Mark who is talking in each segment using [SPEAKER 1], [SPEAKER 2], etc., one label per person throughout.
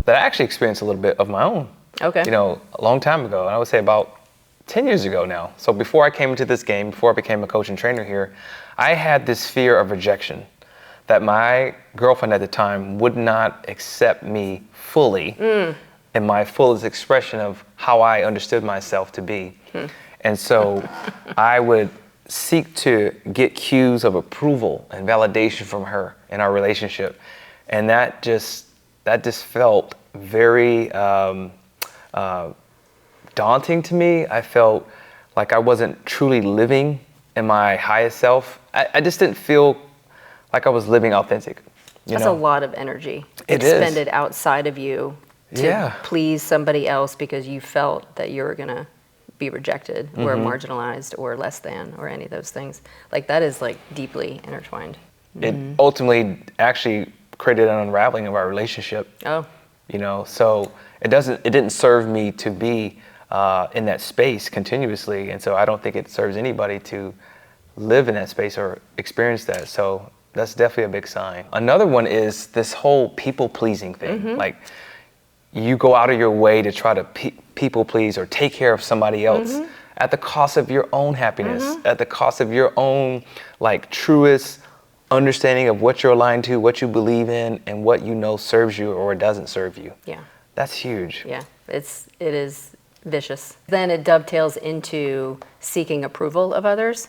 [SPEAKER 1] that I actually experienced a little bit of my own.
[SPEAKER 2] Okay.
[SPEAKER 1] You know, a long time ago, and I would say about 10 years ago now. So before I came into this game, before I became a coach and trainer here, I had this fear of rejection, that my girlfriend at the time would not accept me fully in my fullest expression of how I understood myself to be. And so I would seek to get cues of approval and validation from her in our relationship. And that just felt very daunting to me. I felt like I wasn't truly living in my highest self. I just didn't feel like I was living authentic.
[SPEAKER 2] That's a lot of energy
[SPEAKER 1] It
[SPEAKER 2] expended
[SPEAKER 1] is.
[SPEAKER 2] outside of you to please somebody else because you felt that you were going to be rejected or marginalized or less than or any of those things. Like that is like deeply intertwined.
[SPEAKER 1] It ultimately actually created an unraveling of our relationship.
[SPEAKER 2] Oh.
[SPEAKER 1] You know, so it didn't serve me to be in that space continuously, and so I don't think it serves anybody to live in that space or experience that. So that's definitely a big sign. Another one is this whole people pleasing thing. Like you go out of your way to try to people please or take care of somebody else at the cost of your own happiness, at the cost of your own like truest understanding of what you're aligned to, what you believe in, and what you know serves you or doesn't serve you.
[SPEAKER 2] Yeah.
[SPEAKER 1] That's huge.
[SPEAKER 2] Yeah, it is vicious. Then it dovetails into seeking approval of others.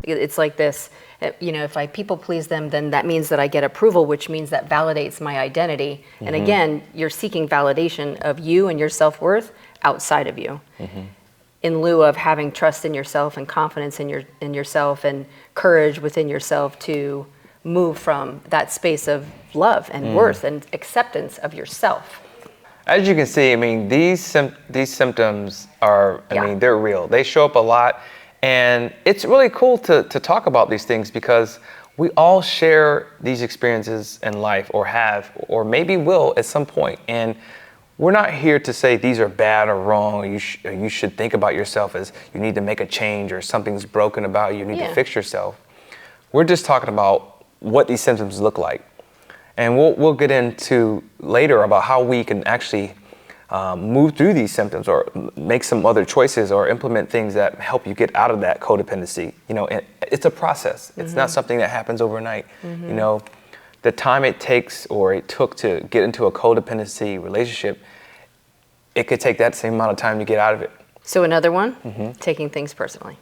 [SPEAKER 2] It's like this, you know, if I people please them, then that means that I get approval, which means that validates my identity. And again, you're seeking validation of you and your self-worth outside of you. In lieu of having trust in yourself and confidence in yourself and courage within yourself to move from that space of love and worth and acceptance of yourself.
[SPEAKER 1] As you can see, I mean, these symptoms are, I mean, they're real. They show up a lot. And it's really cool to talk about these things because we all share these experiences in life or have, or maybe will at some point. And we're not here to say these are bad or wrong, or you should think about yourself as you need to make a change or something's broken about you, you need to fix yourself. We're just talking about what these symptoms look like. And we'll get into later about how we can actually move through these symptoms or make some other choices or implement things that help you get out of that codependency. You know, it's a process. It's not something that happens overnight. You know, the time it takes or it took to get into a codependency relationship, it could take that same amount of time to get out of it.
[SPEAKER 2] So another one, taking things personally.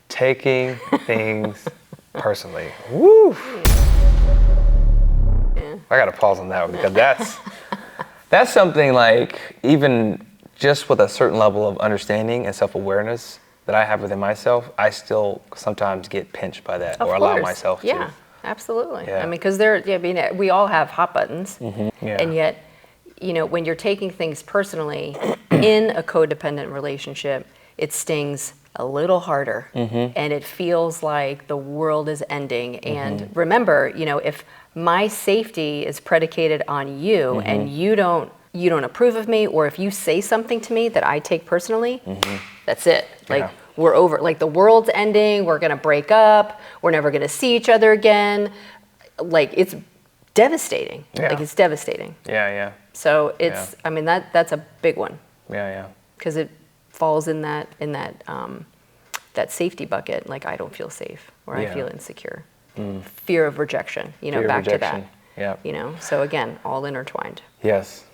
[SPEAKER 1] Taking things personally. Woo!
[SPEAKER 2] Yeah.
[SPEAKER 1] I gotta pause on that one because that's something like even just with a certain level of understanding and self-awareness that I have within myself, I still sometimes get pinched by that or allow myself to.
[SPEAKER 2] Yeah, absolutely.
[SPEAKER 1] Yeah.
[SPEAKER 2] I mean, because we all have hot buttons, and yet, you know, when you're taking things personally in a codependent relationship, it stings a little harder, and it feels like the world is ending. And remember, you know, if my safety is predicated on you and you don't approve of me, or if you say something to me that I take personally, that's it. Like we're over, like the world's ending, we're gonna break up, we're never gonna see each other again. Like it's devastating. Like it's devastating.
[SPEAKER 1] Yeah.
[SPEAKER 2] So it's, I mean, that's a big one.
[SPEAKER 1] Yeah.
[SPEAKER 2] Because it falls in that that safety bucket. Like I don't feel safe, or I feel insecure. Fear of rejection, you know, back to that.
[SPEAKER 1] Yeah.
[SPEAKER 2] You know, so again, all intertwined.
[SPEAKER 1] Yes.